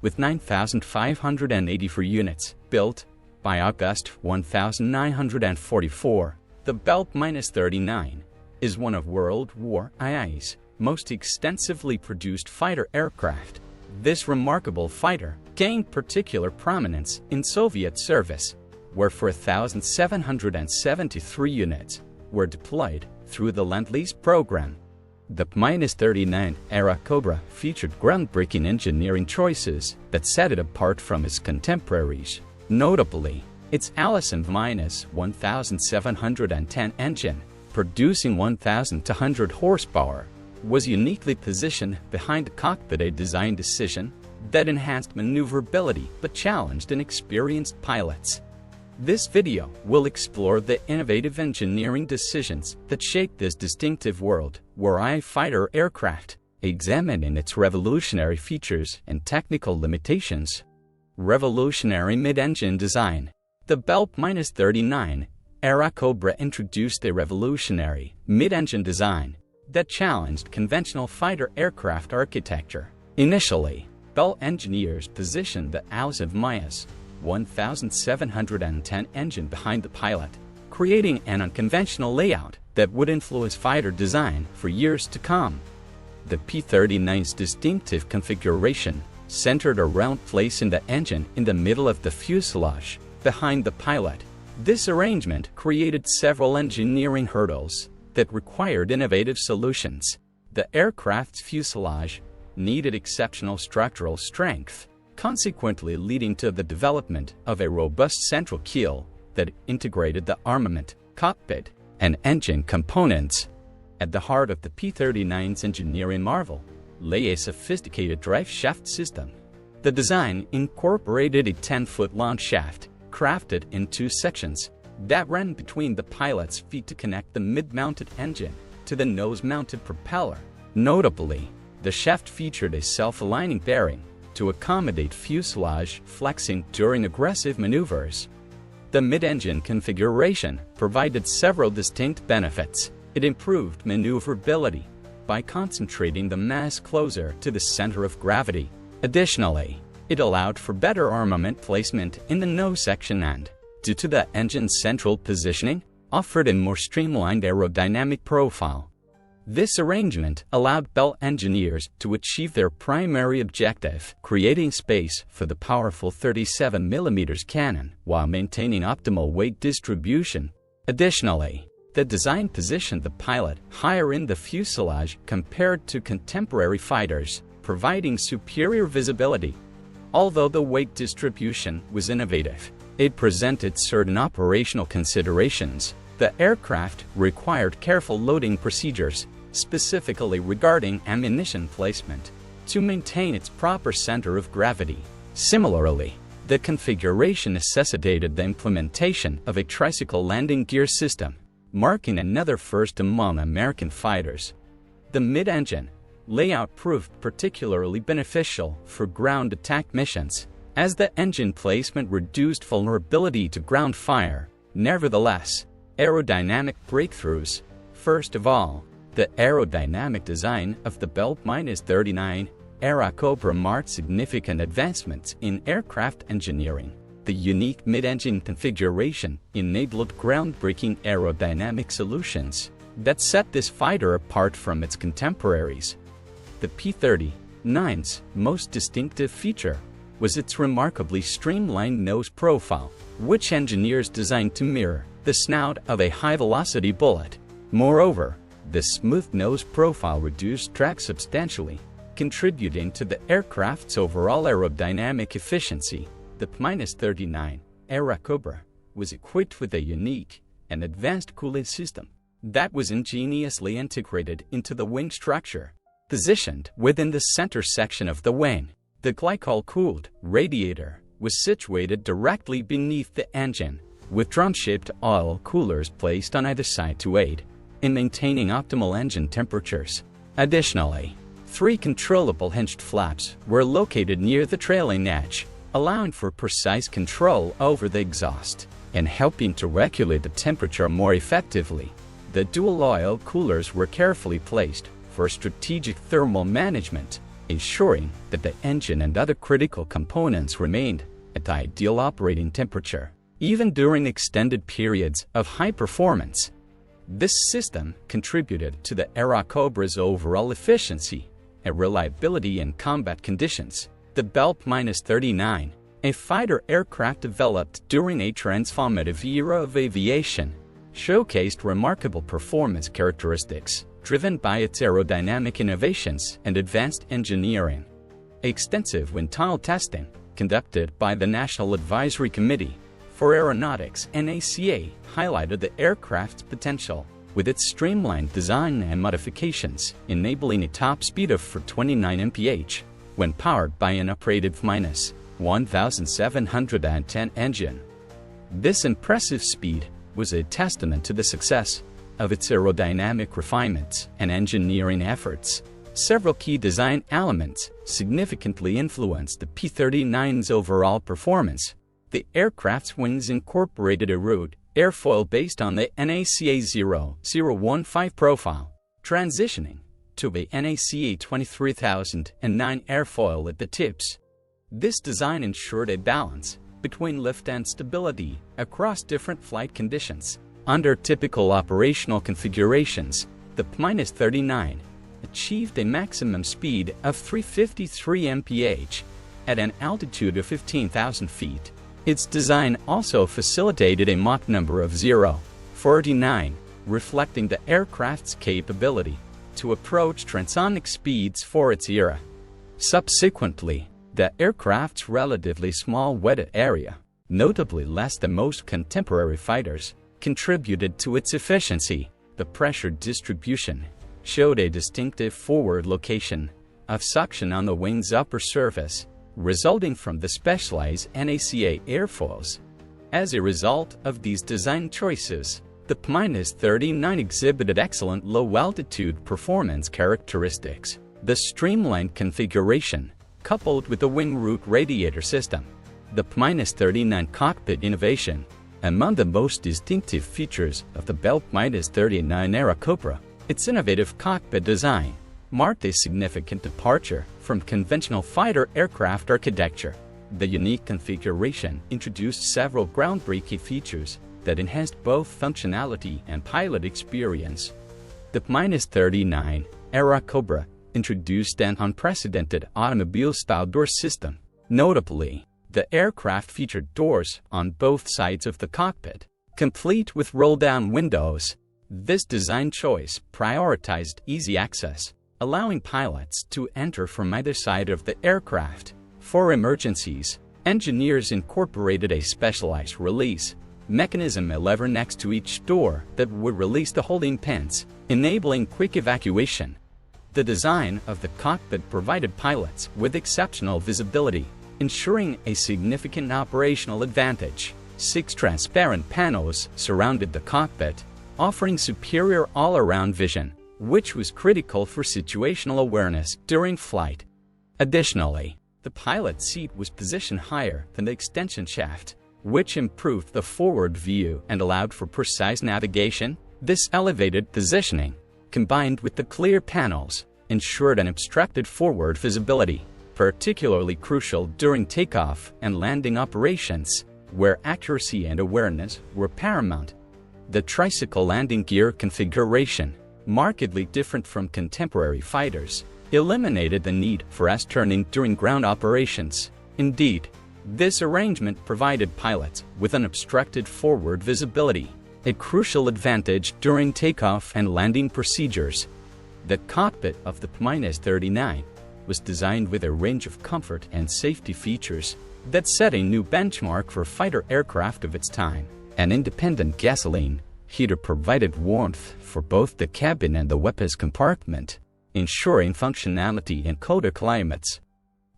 with 9,584 units built by August 1944. The Bell-39 is one of World War II's most extensively produced fighter aircraft. This remarkable fighter gained particular prominence in Soviet service, where 4,773 units were deployed through the Lend-Lease program. The P-39 Airacobra featured groundbreaking engineering choices that set it apart from its contemporaries. Notably, its Allison V-1710 engine, producing 1,200 horsepower, was uniquely positioned behind the cockpit, a design decision that enhanced maneuverability but challenged inexperienced pilots. This video will explore the innovative engineering decisions that shaped this distinctive World War I fighter aircraft, examining its revolutionary features and technical limitations. Revolutionary mid-engine design. The Bell-39 Airacobra introduced a revolutionary mid-engine design that challenged conventional fighter aircraft architecture. Initially, Bell engineers positioned the Allison V-1710 engine behind the pilot, creating an unconventional layout that would influence fighter design for years to come. The P-39's distinctive configuration centered around placing the engine in the middle of the fuselage, behind the pilot. This arrangement created several engineering hurdles that required innovative solutions. The aircraft's fuselage needed exceptional structural strength, consequently leading to the development of a robust central keel that integrated the armament, cockpit, and engine components. At the heart of the P-39's engineering marvel lay a sophisticated drive shaft system. The design incorporated a 10-foot long shaft, crafted in two sections, that ran between the pilot's feet to connect the mid-mounted engine to the nose-mounted propeller. Notably, the shaft featured a self-aligning bearing to accommodate fuselage flexing during aggressive maneuvers. The mid-engine configuration provided several distinct benefits. It improved maneuverability by concentrating the mass closer to the center of gravity. Additionally, it allowed for better armament placement in the nose section and, due to the engine's central positioning, offered a more streamlined aerodynamic profile. This arrangement allowed Bell engineers to achieve their primary objective, creating space for the powerful 37mm cannon while maintaining optimal weight distribution. Additionally, the design positioned the pilot higher in the fuselage compared to contemporary fighters, providing superior visibility. Although the weight distribution was innovative, it presented certain operational considerations. The aircraft required careful loading procedures, specifically regarding ammunition placement, to maintain its proper center of gravity. Similarly, the configuration necessitated the implementation of a tricycle landing gear system, marking another first among American fighters. The mid-engine layout proved particularly beneficial for ground attack missions, as the engine placement reduced vulnerability to ground fire. Nevertheless, aerodynamic breakthroughs. First of all, the aerodynamic design of the Bell-39 Airacobra marked significant advancements in aircraft engineering. The unique mid-engine configuration enabled groundbreaking aerodynamic solutions that set this fighter apart from its contemporaries. The P-39's most distinctive feature was its remarkably streamlined nose profile, which engineers designed to mirror the snout of a high-velocity bullet. Moreover, this smooth nose profile reduced drag substantially, contributing to the aircraft's overall aerodynamic efficiency. The P-39 Airacobra was equipped with a unique and advanced cooling system that was ingeniously integrated into the wing structure. Positioned within the center section of the wing, the glycol-cooled radiator was situated directly beneath the engine, with drum-shaped oil coolers placed on either side to aid in maintaining optimal engine temperatures. Additionally, 3 controllable hinged flaps were located near the trailing edge, allowing for precise control over the exhaust and helping to regulate the temperature more effectively. The dual oil coolers were carefully placed for strategic thermal management, ensuring that the engine and other critical components remained at ideal operating temperature, even during extended periods of high performance. This system contributed to the Aerocobra's overall efficiency and reliability in combat conditions. The P-39, a fighter aircraft developed during a transformative era of aviation, showcased remarkable performance characteristics driven by its aerodynamic innovations and advanced engineering. Extensive wind tunnel testing, conducted by the National Advisory Committee for Aeronautics (NACA), highlighted the aircraft's potential, with its streamlined design and modifications enabling a top speed of 29 mph when powered by an operative -1710 engine. This impressive speed was a testament to the success of its aerodynamic refinements and engineering efforts. Several key design elements significantly influenced the P-39's overall performance. The aircraft's wings incorporated a root airfoil based on the NACA 0015 profile, transitioning to a NACA 23009 airfoil at the tips. This design ensured a balance between lift and stability across different flight conditions. Under typical operational configurations, the P-39 achieved a maximum speed of 353 mph at an altitude of 15,000 feet. Its design also facilitated a Mach number of 0.49, reflecting the aircraft's capability to approach transonic speeds for its era. Subsequently, the aircraft's relatively small wetted area, notably less than most contemporary fighters, contributed to its efficiency. The pressure distribution showed a distinctive forward location of suction on the wing's upper surface, resulting from the specialized NACA airfoils. As a result of these design choices, the P-39 exhibited excellent low-altitude performance characteristics. The streamlined configuration, coupled with the wing root radiator system, the P-39 cockpit innovation, among the most distinctive features of the P-39 Airacobra, its innovative cockpit design marked a significant departure from conventional fighter aircraft architecture. The unique configuration introduced several groundbreaking features that enhanced both functionality and pilot experience. The P-39 Airacobra introduced an unprecedented automobile-style door system. Notably, the aircraft featured doors on both sides of the cockpit, complete with roll-down windows. This design choice prioritized easy access, allowing pilots to enter from either side of the aircraft. For emergencies, engineers incorporated a specialized release mechanism, a lever next to each door that would release the holding pins, enabling quick evacuation. The design of the cockpit provided pilots with exceptional visibility, ensuring a significant operational advantage. 6 transparent panels surrounded the cockpit, offering superior all-around vision, which was critical for situational awareness during flight. Additionally, the pilot's seat was positioned higher than the extension shaft, which improved the forward view and allowed for precise navigation. This elevated positioning, combined with the clear panels, ensured unobstructed forward visibility, particularly crucial during takeoff and landing operations, where accuracy and awareness were paramount. The tricycle landing gear configuration, markedly different from contemporary fighters, eliminated the need for S-turning during ground operations. Indeed, this arrangement provided pilots with unobstructed forward visibility, a crucial advantage during takeoff and landing procedures. The cockpit of the P-39 was designed with a range of comfort and safety features that set a new benchmark for fighter aircraft of its time. An independent gasoline heater provided warmth for both the cabin and the weapons compartment, ensuring functionality in colder climates.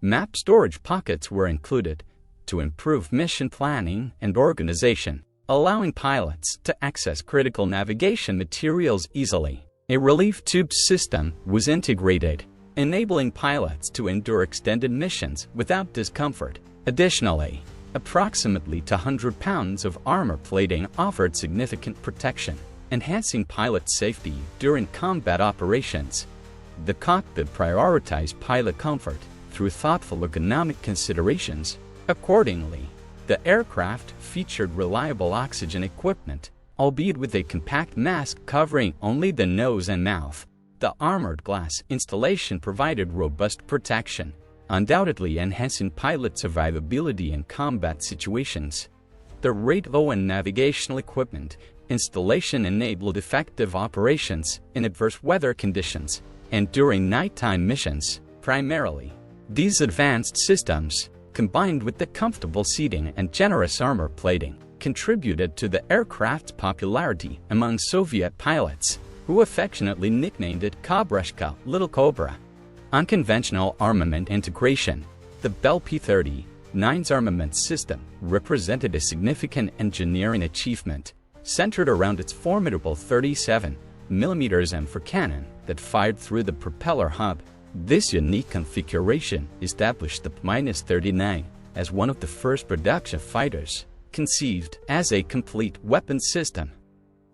Map storage pockets were included to improve mission planning and organization, allowing pilots to access critical navigation materials easily. A relief tube system was integrated, enabling pilots to endure extended missions without discomfort. Additionally, approximately 200 pounds of armor plating offered significant protection, enhancing pilot safety during combat operations. The cockpit prioritized pilot comfort through thoughtful ergonomic considerations. Accordingly, the aircraft featured reliable oxygen equipment, albeit with a compact mask covering only the nose and mouth. The armored glass installation provided robust protection, undoubtedly enhancing pilot survivability in combat situations. The radio and navigational equipment installation enabled effective operations in adverse weather conditions and during nighttime missions, primarily. These advanced systems, combined with the comfortable seating and generous armor plating, contributed to the aircraft's popularity among Soviet pilots, who affectionately nicknamed it Kobrashka, Little Cobra. Unconventional armament integration. The Bell P-39's armament system represented a significant engineering achievement, centered around its formidable 37mm M4 cannon that fired through the propeller hub. This unique configuration established the P-39 as one of the first production fighters, conceived as a complete weapon system.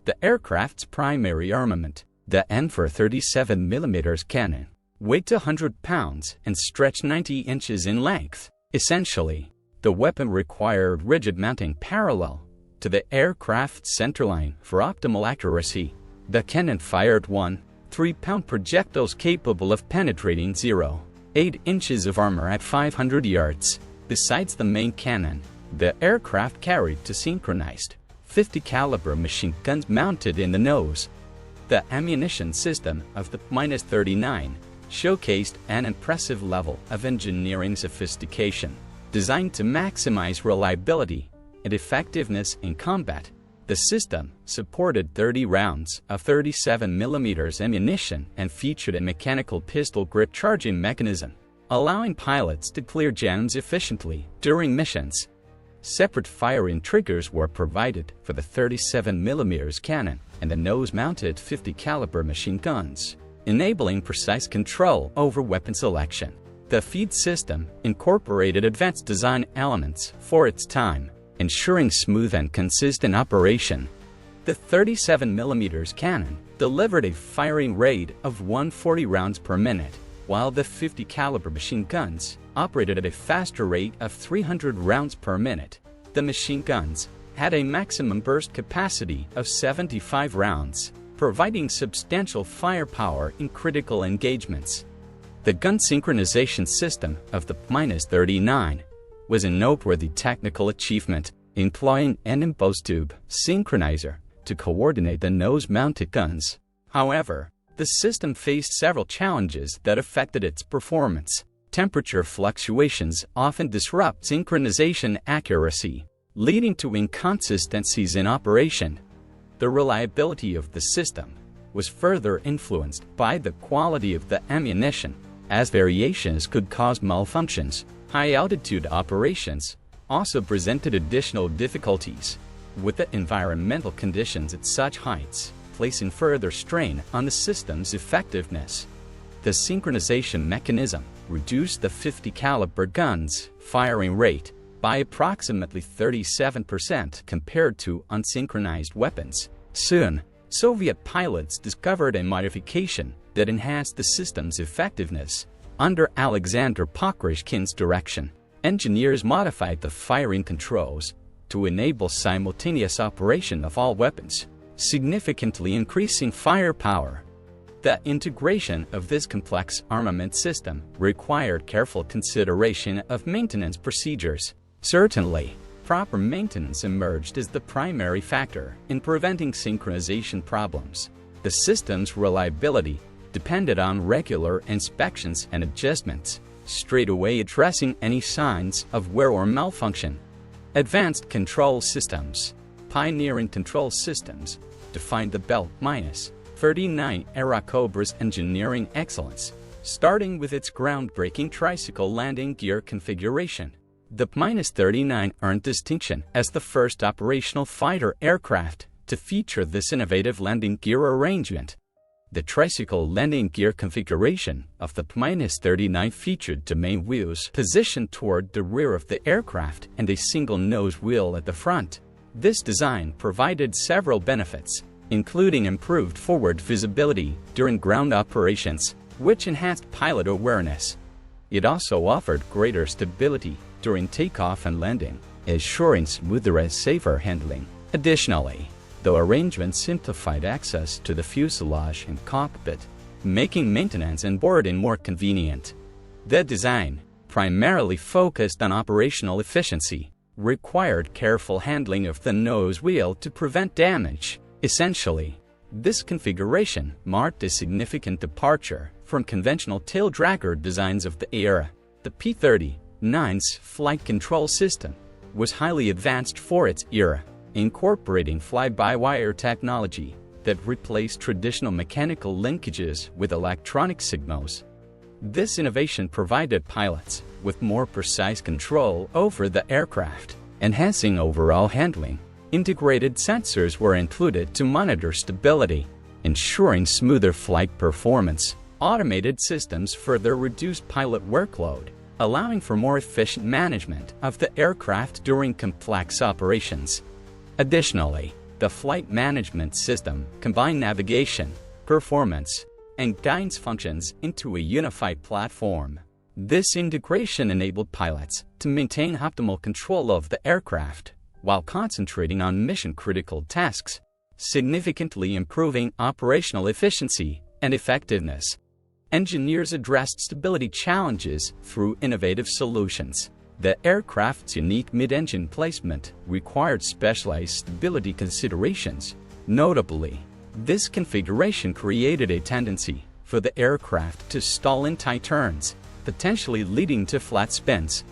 The aircraft's primary armament, the M4 37mm cannon, weighed 100 pounds and stretched 90 inches in length. Essentially, the weapon required rigid mounting parallel to the aircraft's centerline for optimal accuracy. The cannon fired 1 3-pound projectiles capable of penetrating 0.8 inches of armor at 500 yards. Besides the main cannon, the aircraft carried two synchronized 50-caliber machine guns mounted in the nose. The ammunition system of the P-39 showcased an impressive level of engineering sophistication, designed to maximize reliability and effectiveness in combat. The system supported 30 rounds of 37mm ammunition and featured a mechanical pistol grip charging mechanism, allowing pilots to clear jams efficiently during missions. Separate firing triggers were provided for the 37mm cannon and the nose-mounted 50-caliber machine guns, enabling precise control over weapon selection. The feed system incorporated advanced design elements for its time, ensuring smooth and consistent operation. The 37mm cannon delivered a firing rate of 140 rounds per minute, while the 50-caliber machine guns operated at a faster rate of 300 rounds per minute. The machine guns had a maximum burst capacity of 75 rounds, providing substantial firepower in critical engagements. The gun synchronization system of the P-39 was a noteworthy technical achievement, employing an embossed tube synchronizer to coordinate the nose-mounted guns. However, the system faced several challenges that affected its performance. Temperature fluctuations often disrupt synchronization accuracy, leading to inconsistencies in operation. The reliability of the system was further influenced by the quality of the ammunition, as variations could cause malfunctions. High-altitude operations also presented additional difficulties, with the environmental conditions at such heights placing further strain on the system's effectiveness. The synchronization mechanism reduced the 50-caliber gun's firing rate by approximately 37% compared to unsynchronized weapons. Soon, Soviet pilots discovered a modification that enhanced the system's effectiveness. Under Alexander Pokryshkin's direction, engineers modified the firing controls to enable simultaneous operation of all weapons, significantly increasing firepower. The integration of this complex armament system required careful consideration of maintenance procedures. Certainly, proper maintenance emerged as the primary factor in preventing synchronization problems. The system's reliability depended on regular inspections and adjustments, straightaway addressing any signs of wear or malfunction. Advanced control systems. Pioneering control systems defined the Bell P-39 Aerocobra's engineering excellence, starting with its groundbreaking tricycle landing gear configuration. The P-39 earned distinction as the first operational fighter aircraft to feature this innovative landing gear arrangement. The tricycle landing gear configuration of the P-39 featured two main wheels positioned toward the rear of the aircraft and a single nose wheel at the front. This design provided several benefits, including improved forward visibility during ground operations, which enhanced pilot awareness. It also offered greater stability during takeoff and landing, ensuring smoother and safer handling. Additionally, the arrangement simplified access to the fuselage and cockpit, making maintenance and boarding more convenient. The design, primarily focused on operational efficiency, required careful handling of the nose wheel to prevent damage. Essentially, this configuration marked a significant departure from conventional tail-dragger designs of the era. The P-39's flight control system was highly advanced for its era, incorporating fly-by-wire technology that replaced traditional mechanical linkages with electronic signals. This innovation provided pilots with more precise control over the aircraft, enhancing overall handling. Integrated sensors were included to monitor stability, ensuring smoother flight performance. Automated systems further reduced pilot workload, allowing for more efficient management of the aircraft during complex operations. Additionally, the flight management system combined navigation, performance, and guidance functions into a unified platform. This integration enabled pilots to maintain optimal control of the aircraft while concentrating on mission-critical tasks, significantly improving operational efficiency and effectiveness. Engineers addressed stability challenges through innovative solutions. The aircraft's unique mid-engine placement required specialized stability considerations. Notably, this configuration created a tendency for the aircraft to stall in tight turns, potentially leading to flat spins.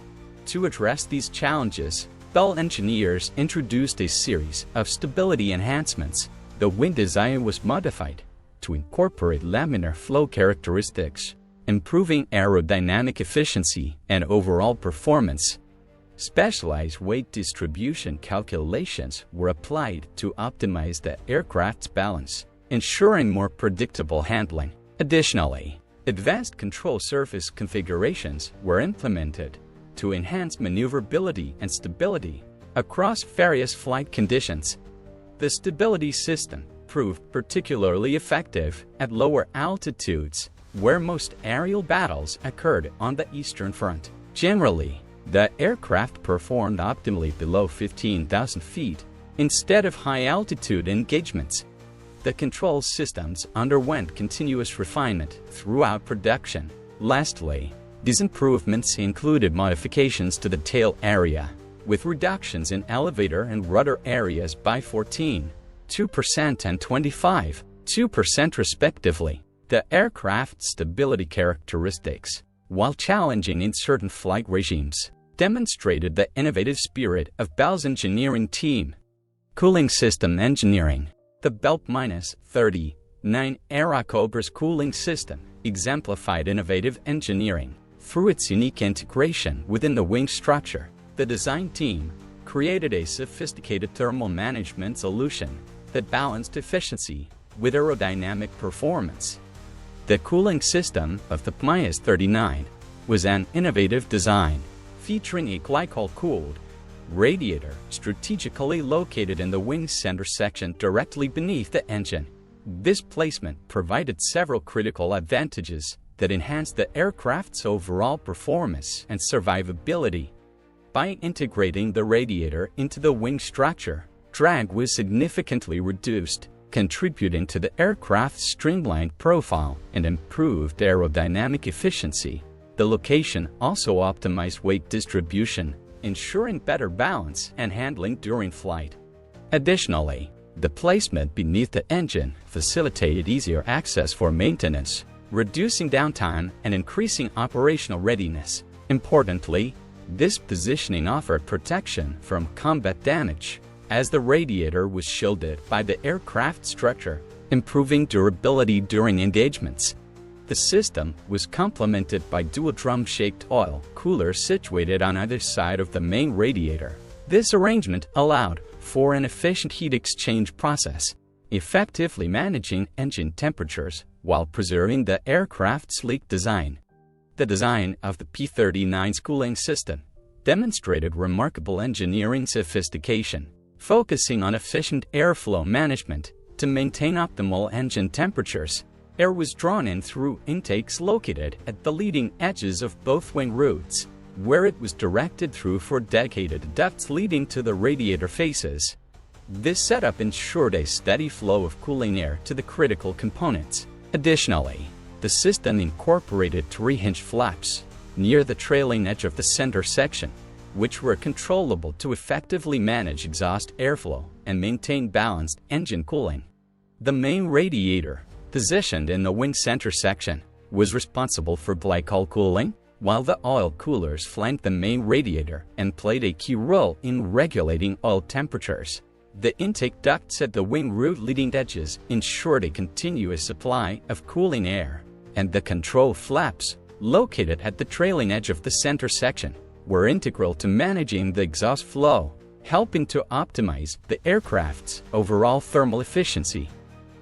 To address these challenges, Bell engineers introduced a series of stability enhancements. The wing design was modified to incorporate laminar flow characteristics, improving aerodynamic efficiency and overall performance. Specialized weight distribution calculations were applied to optimize the aircraft's balance, ensuring more predictable handling. Additionally, advanced control surface configurations were implemented to enhance maneuverability and stability across various flight conditions. The stability system proved particularly effective at lower altitudes, where most aerial battles occurred on the Eastern Front. Generally, the aircraft performed optimally below 15,000 feet instead of high-altitude engagements. The control systems underwent continuous refinement throughout production. Lastly, these improvements included modifications to the tail area, with reductions in elevator and rudder areas by 14.2% and 25.2% respectively. The aircraft's stability characteristics, while challenging in certain flight regimes, demonstrated the innovative spirit of Bell's engineering team. Cooling system engineering. The Bell P-39 Aerocobra's cooling system exemplified innovative engineering through its unique integration within the wing structure. The design team created a sophisticated thermal management solution that balanced efficiency with aerodynamic performance. The cooling system of the P-39 was an innovative design featuring a glycol-cooled radiator strategically located in the wing center section directly beneath the engine. This placement provided several critical advantages that enhanced the aircraft's overall performance and survivability. By integrating the radiator into the wing structure, drag was significantly reduced, contributing to the aircraft's streamlined profile and improved aerodynamic efficiency. The location also optimized weight distribution, ensuring better balance and handling during flight. Additionally, the placement beneath the engine facilitated easier access for maintenance, reducing downtime and increasing operational readiness. Importantly, this positioning offered protection from combat damage, as the radiator was shielded by the aircraft structure, improving durability during engagements. The system was complemented by dual drum-shaped oil coolers situated on either side of the main radiator. This arrangement allowed for an efficient heat exchange process, effectively managing engine temperatures while preserving the aircraft's sleek design. The design of the P-39's cooling system demonstrated remarkable engineering sophistication, focusing on efficient airflow management to maintain optimal engine temperatures. Air was drawn in through intakes located at the leading edges of both wing roots, where it was directed through four dedicated ducts leading to the radiator faces. This setup ensured a steady flow of cooling air to the critical components. Additionally, the system incorporated 3-inch flaps near the trailing edge of the center section, which were controllable to effectively manage exhaust airflow and maintain balanced engine cooling. The main radiator, positioned in the wing center section, was responsible for glycol cooling, while the oil coolers flanked the main radiator and played a key role in regulating oil temperatures. The intake ducts at the wing root leading edges ensured a continuous supply of cooling air, and the control flaps, located at the trailing edge of the center section, were integral to managing the exhaust flow, helping to optimize the aircraft's overall thermal efficiency.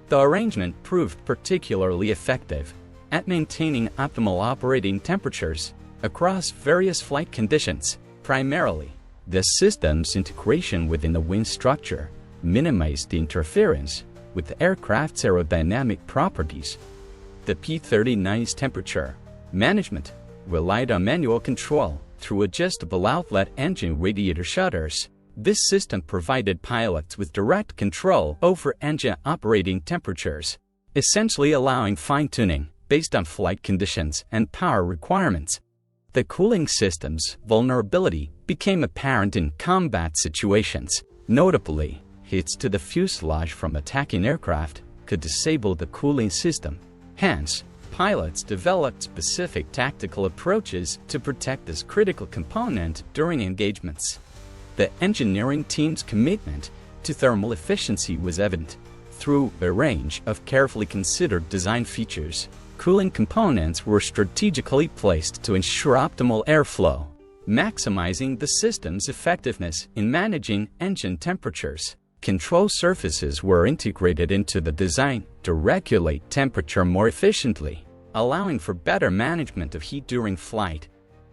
The arrangement proved particularly effective at maintaining optimal operating temperatures across various flight conditions. Primarily, the system's integration within the wing structure minimized the interference with the aircraft's aerodynamic properties. The P-39's temperature management relied on manual control through adjustable outlet engine radiator shutters. This system provided pilots with direct control over engine operating temperatures, essentially allowing fine-tuning based on flight conditions and power requirements. The cooling system's vulnerability became apparent in combat situations. Notably, hits to the fuselage from attacking aircraft could disable the cooling system. Hence, pilots developed specific tactical approaches to protect this critical component during engagements. The engineering team's commitment to thermal efficiency was evident. Through a range of carefully considered design features, cooling components were strategically placed to ensure optimal airflow, maximizing the system's effectiveness in managing engine temperatures. Control surfaces were integrated into the design to regulate temperature more efficiently, allowing for better management of heat during flight.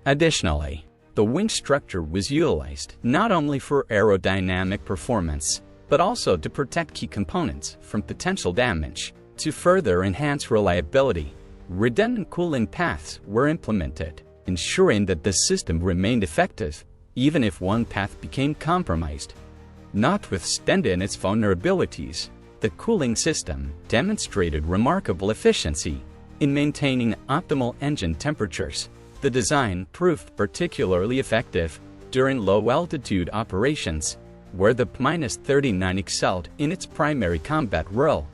Additionally, the wing structure was utilized not only for aerodynamic performance, but also to protect key components from potential damage. To further enhance reliability, redundant cooling paths were implemented, ensuring that the system remained effective even if one path became compromised. Notwithstanding its vulnerabilities, the cooling system demonstrated remarkable efficiency in maintaining optimal engine temperatures. The design proved particularly effective during low-altitude operations, where the P-39 excelled in its primary combat role.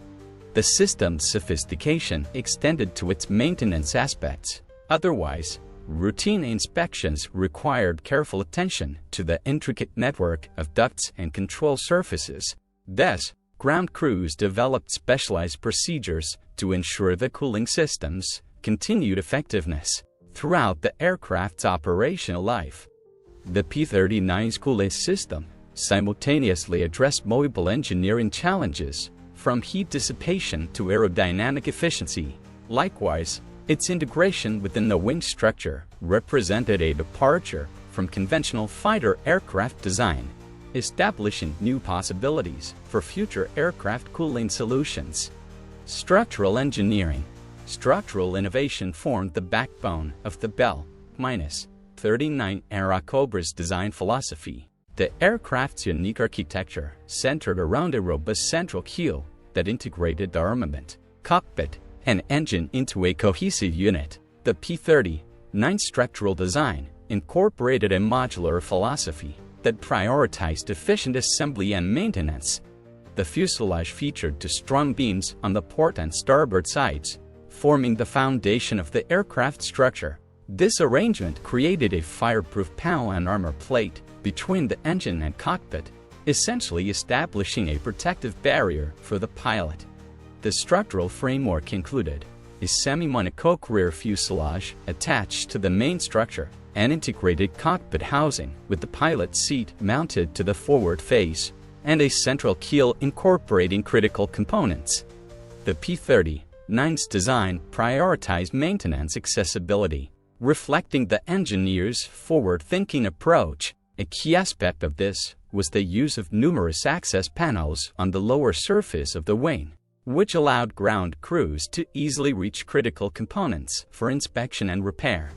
The system's sophistication extended to its maintenance aspects. Otherwise, routine inspections required careful attention to the intricate network of ducts and control surfaces. Thus, ground crews developed specialized procedures to ensure the cooling system's continued effectiveness throughout the aircraft's operational life. The P-39's cooling system simultaneously addressed multiple engineering challenges, from heat dissipation to aerodynamic efficiency. Likewise, its integration within the wing structure represented a departure from conventional fighter aircraft design, establishing new possibilities for future aircraft cooling solutions. Structural engineering. Structural innovation formed the backbone of the Bell P-39 Aerocobra's design philosophy. The aircraft's unique architecture centered around a robust central keel that integrated the armament, cockpit, and engine into a cohesive unit. The P-39 structural design incorporated a modular philosophy that prioritized efficient assembly and maintenance. The fuselage featured two strong beams on the port and starboard sides, forming the foundation of the aircraft structure. This arrangement created a fireproof panel and armor plate between the engine and cockpit, essentially establishing a protective barrier for the pilot. The structural framework included a semi-monocoque rear fuselage attached to the main structure, an integrated cockpit housing with the pilot's seat mounted to the forward face, and a central keel incorporating critical components. The P-39's design prioritized maintenance accessibility, reflecting the engineer's forward-thinking approach. A key aspect of this was the use of numerous access panels on the lower surface of the wing. which allowed ground crews to easily reach critical components for inspection and repair.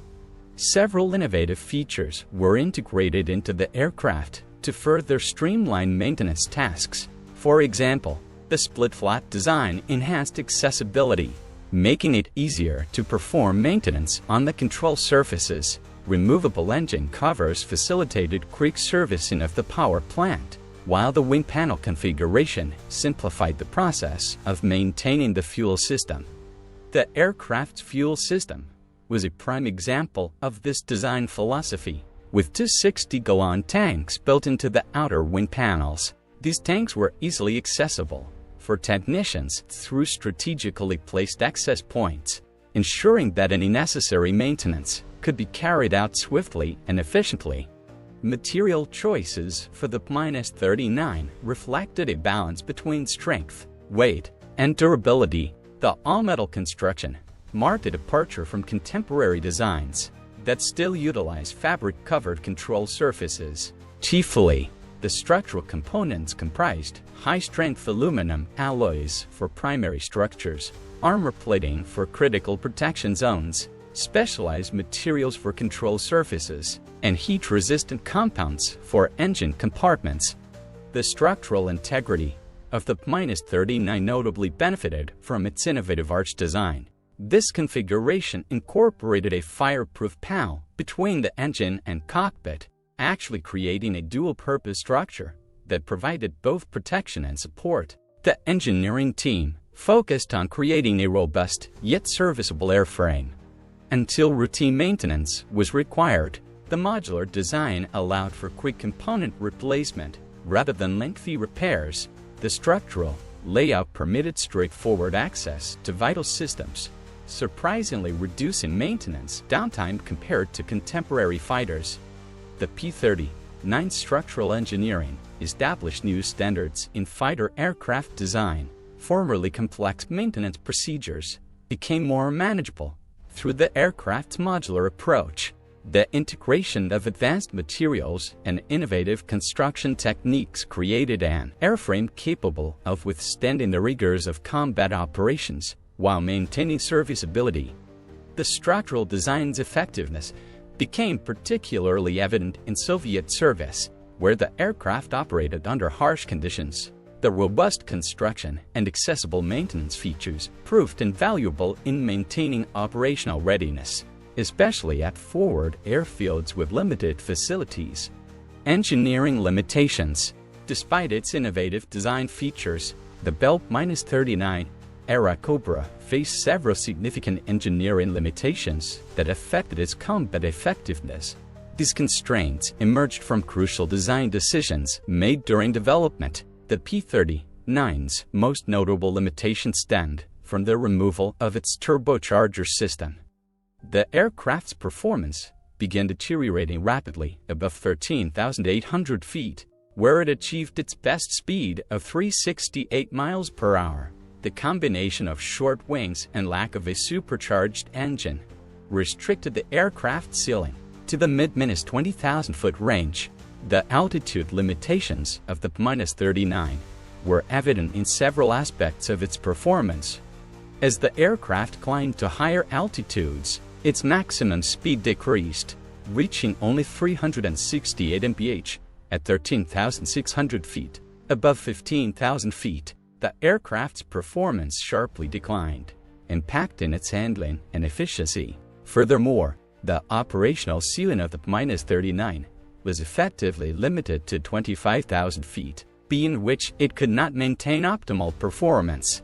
Several innovative features were integrated into the aircraft to further streamline maintenance tasks. For example, the split-flat design enhanced accessibility, making it easier to perform maintenance on the control surfaces. Removable engine covers facilitated quick servicing of the power plant, while the wing panel configuration simplified the process of maintaining the fuel system. The aircraft's fuel system was a prime example of this design philosophy, with two 60-gallon tanks built into the outer wing panels. These tanks were easily accessible for technicians through strategically placed access points, ensuring that any necessary maintenance could be carried out swiftly and efficiently. Material choices for the P-39 reflected a balance between strength, weight, and durability. The all-metal construction marked a departure from contemporary designs that still utilize fabric-covered control surfaces. Chiefly, the structural components comprised high-strength aluminum alloys for primary structures, armor plating for critical protection zones, specialized materials for control surfaces, and heat-resistant compounds for engine compartments. The structural integrity of the P-39 notably benefited from its innovative arch design. This configuration incorporated a fireproof panel between the engine and cockpit, actually creating a dual-purpose structure that provided both protection and support. The engineering team focused on creating a robust yet serviceable airframe. Until routine maintenance was required, the modular design allowed for quick component replacement rather than lengthy repairs. The structural layout permitted straightforward access to vital systems, surprisingly reducing maintenance downtime compared to contemporary fighters. The P-39 structural engineering established new standards in fighter aircraft design. Formerly complex maintenance procedures became more manageable through the aircraft's modular approach. The integration of advanced materials and innovative construction techniques created an airframe capable of withstanding the rigors of combat operations while maintaining serviceability. The structural design's effectiveness became particularly evident in Soviet service, where the aircraft operated under harsh conditions. The robust construction and accessible maintenance features proved invaluable in maintaining operational readiness, especially at forward airfields with limited facilities. Engineering limitations. Despite its innovative design features, the Bell P-39 Airacobra faced several significant engineering limitations that affected its combat effectiveness. These constraints emerged from crucial design decisions made during development. The P-39's most notable limitations stemmed from the removal of its turbocharger system. The aircraft's performance began deteriorating rapidly above 13,800 feet, where it achieved its best speed of 368 miles per hour. The combination of short wings and lack of a supercharged engine restricted the aircraft's ceiling to the mid-20,000-foot range. The altitude limitations of the P-39 were evident in several aspects of its performance. As the aircraft climbed to higher altitudes, its maximum speed decreased, reaching only 368 mph at 13,600 feet. Above 15,000 feet, the aircraft's performance sharply declined, impacting its handling and efficiency. Furthermore, the operational ceiling of the P-39 was effectively limited to 25,000 feet, beyond which it could not maintain optimal performance.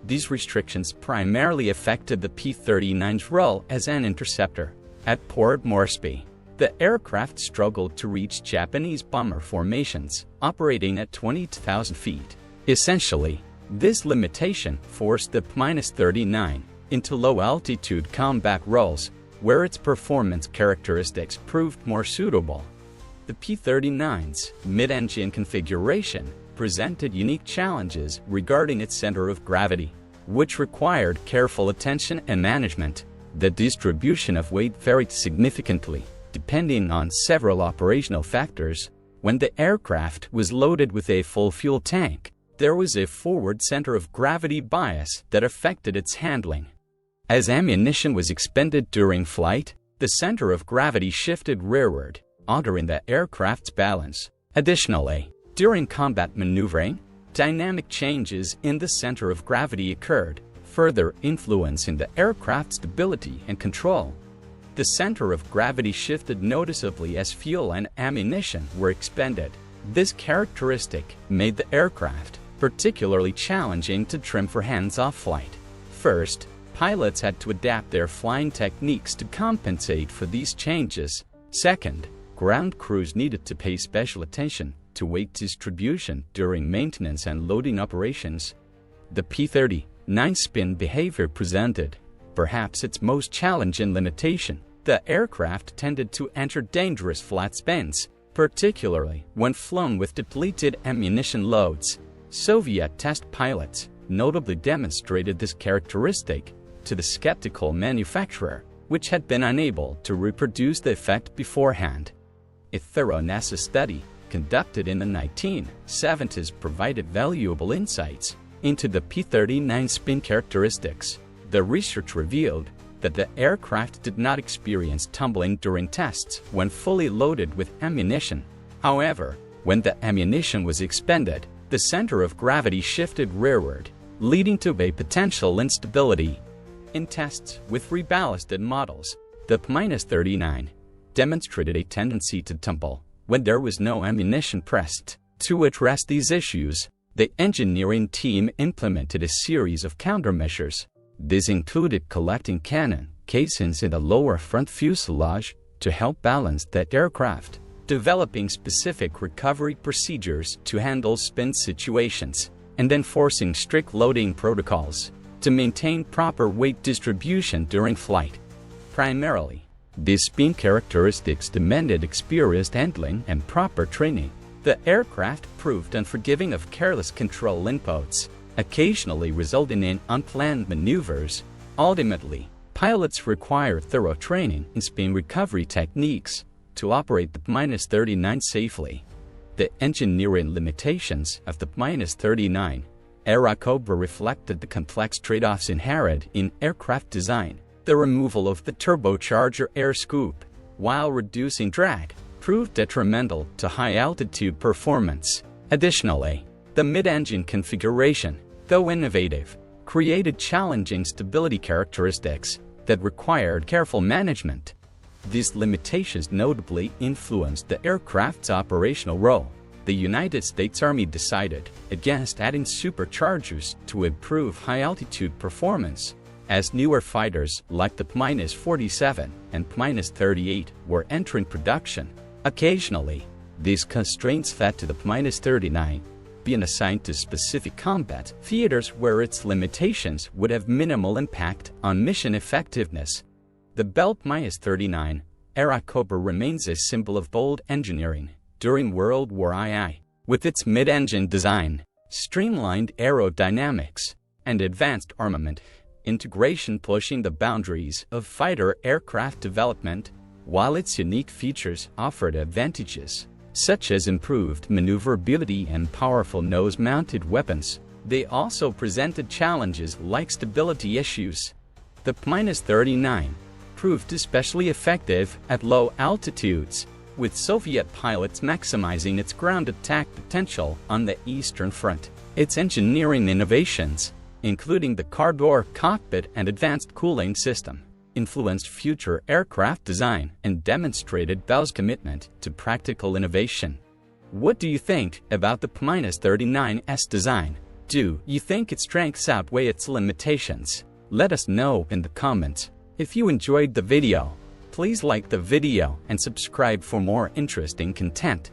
These restrictions primarily affected the P-39's role as an interceptor. At Port Moresby, the aircraft struggled to reach Japanese bomber formations operating at 20,000 feet. Essentially, this limitation forced the P-39 into low-altitude combat roles, where its performance characteristics proved more suitable. The P-39's mid-engine configuration presented unique challenges regarding its center of gravity, which required careful attention and management. The distribution of weight varied significantly, depending on several operational factors. When the aircraft was loaded with a full fuel tank, there was a forward center of gravity bias that affected its handling. As ammunition was expended during flight, the center of gravity shifted rearward, altering the aircraft's balance. Additionally, during combat maneuvering, dynamic changes in the center of gravity occurred, further influencing the aircraft's stability and control. The center of gravity shifted noticeably as fuel and ammunition were expended. This characteristic made the aircraft particularly challenging to trim for hands-off flight. First, pilots had to adapt their flying techniques to compensate for these changes. Second, ground crews needed to pay special attention to weight distribution during maintenance and loading operations. The P-39 spin behavior presented perhaps its most challenging limitation. The aircraft tended to enter dangerous flat spins, particularly when flown with depleted ammunition loads. Soviet test pilots notably demonstrated this characteristic to the skeptical manufacturer, which had been unable to reproduce the effect beforehand. A thorough NASA study conducted in the 1970s provided valuable insights into the P-39 spin characteristics. The research revealed that the aircraft did not experience tumbling during tests when fully loaded with ammunition. However, when the ammunition was expended, the center of gravity shifted rearward, leading to a potential instability. In tests with reballasted models, the P-39 demonstrated a tendency to tumble when there was no ammunition pressed. To address these issues, the engineering team implemented a series of countermeasures. This included collecting cannon casings in the lower front fuselage to help balance the aircraft, developing specific recovery procedures to handle spin situations, and enforcing strict loading protocols to maintain proper weight distribution during flight. Primarily, these spin characteristics demanded experienced handling and proper training. The aircraft proved unforgiving of careless control inputs, occasionally resulting in unplanned maneuvers. Ultimately, pilots require thorough training in spin recovery techniques to operate the P-39 safely. The engineering limitations of the P-39 Airacobra reflected the complex trade-offs inherent in aircraft design. The removal of the turbocharger air scoop, while reducing drag, proved detrimental to high-altitude performance. Additionally, the mid-engine configuration, though innovative, created challenging stability characteristics that required careful management. These limitations notably influenced the aircraft's operational role. The United States Army decided against adding superchargers to improve high-altitude performance, as newer fighters like the P-47 and P-38 were entering production. Occasionally, these constraints led to the P-39 being assigned to specific combat theaters where its limitations would have minimal impact on mission effectiveness. The Bell P-39 Airacobra remains a symbol of bold engineering during World War II, with its mid-engine design, streamlined aerodynamics, and advanced armament integration pushing the boundaries of fighter aircraft development. While its unique features offered advantages, such as improved maneuverability and powerful nose-mounted weapons, they also presented challenges like stability issues. The P-39 proved especially effective at low altitudes, with Soviet pilots maximizing its ground attack potential on the Eastern Front. Its engineering innovations, including the car-door cockpit and advanced cooling system, influenced future aircraft design and demonstrated Bell's commitment to practical innovation. What do you think about the P-39's design? Do you think its strengths outweigh its limitations? Let us know in the comments. If you enjoyed the video, please like the video and subscribe for more interesting content.